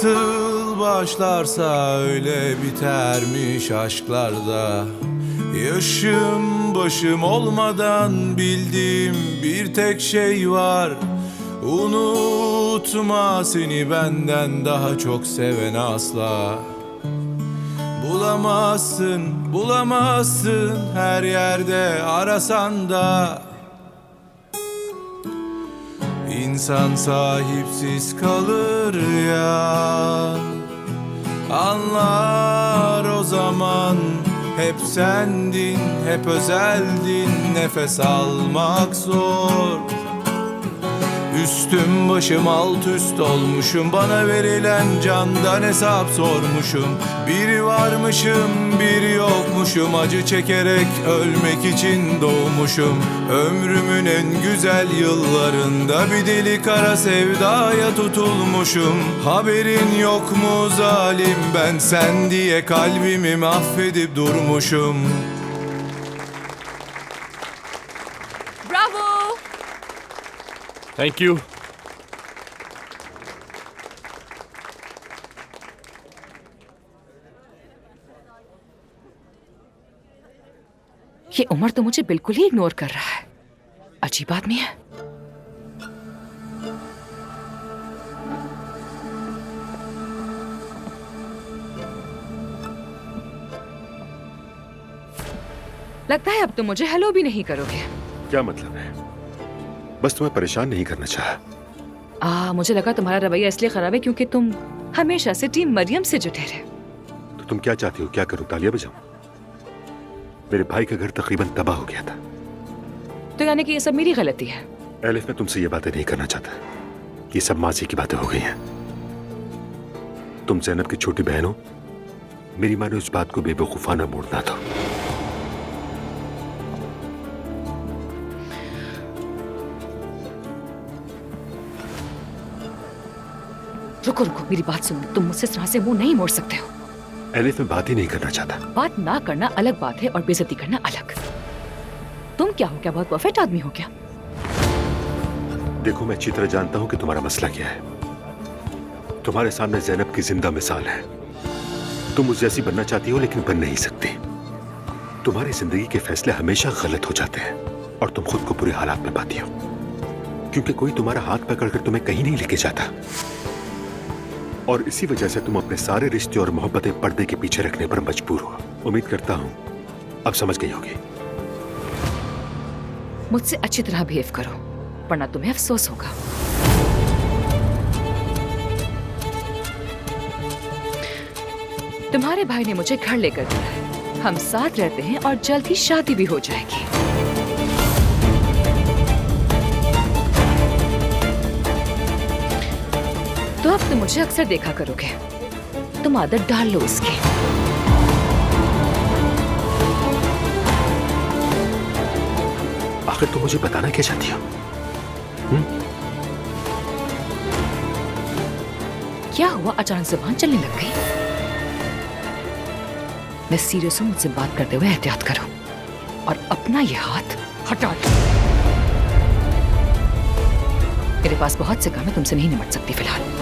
Nasıl başlarsa öyle bitermiş aşklarda. Yaşım başım olmadan bildiğim bir tek şey var. Unutma, seni benden daha çok seven asla. Bulamazsın, bulamazsın her yerde arasan da. İnsan sahipsiz kalır ya. Anlar o zaman, hep sendin, hep özeldin. Nefes almak zor. Üstüm başım alt üst olmuşum. Bana verilen candan hesap sormuşum. Biri varmışım, biri yokmuşum. Acı çekerek ölmek için doğmuşum. Ömrümün en güzel yıllarında bir deli kara sevdaya tutulmuşum. Haberin yok mu zalim, ben sen diye kalbimi mahvedip durmuşum. Bravo! Thank you. ये उमर तो मुझे बिल्कुल ही ignore कर रहा है। अजीब आदमी है। लगता है अब तुम मुझे हेलो भी नहीं करोगे। क्या मतलब है? बस तुम्हें परेशान नहीं करना चाहा। मुझे लगा तुम्हारा रवैया इसलिए खराब है क्योंकि तुम हमेशा से टीम मरियम से जुटे रहे। तो तुम क्या चाहती हो? क्या करूं? तालियां बजाऊं? मेरे भाई का घर तकरीबन तबाह हो गया था। तो यानी कि ये सब मेरी गलती है। एलिफ, मैं तुमसे ये बातें नहीं करना चाहता। ये सब माजी की बातें हो गई हैं। तुम ज़ैनब की छोटी बहन हो। मेरी माँ ने उस बात को बेवकूफाना मोड़ना था। रुको रुको, मेरी बात सुनो। तुम मुझसे इस तरह से मुंह नहीं मोड़ सकते हो। एलिफ, मैं बात ही नहीं करना चाहता। बात ना करना अलग बात है और बेइज्जती करना अलग। तुम क्या हो? क्या बहुत परफेक्ट आदमी हो क्या? देखो, मैं अच्छी तरह जानता हूं कि तुम्हारा मसला क्या है। तुम्हारे सामने ज़ैनब की जिंदा मिसाल है। तुम उस जैसी बनना चाहती हो लेकिन बन नहीं सकती। तुम्हारी जिंदगी के फैसले हमेशा गलत हो जाते हैं और तुम खुद को बुरे हालात में पाती हो, क्योंकि कोई तुम्हारा हाथ पकड़कर तुम्हें कहीं नहीं लेके जाता। और इसी वजह से तुम अपने सारे रिश्ते और मोहब्बतें पर्दे के पीछे रखने पर मजबूर हो। उम्मीद करता हूं अब समझ गई होगी। मुझसे अच्छी तरह बिहेव करो, वरना तुम्हें अफसोस होगा। तुम्हारे भाई ने मुझे घर लेकर दिया है। हम साथ रहते हैं और जल्द ही शादी भी हो जाएगी। तो अब तुम मुझे अक्सर देखा करोगे। तुम आदत डाल लो इसकी। आखिर तुम मुझे बताना क्या चाहती हो? क्या हुआ? अचानक जुबान चलने लग गई। मैं सीरियस हूं, मुझसे बात करते हुए एहतियात करो और अपना ये हाथ हटा दो। मेरे पास बहुत से काम है, तुमसे नहीं निपट सकती फिलहाल।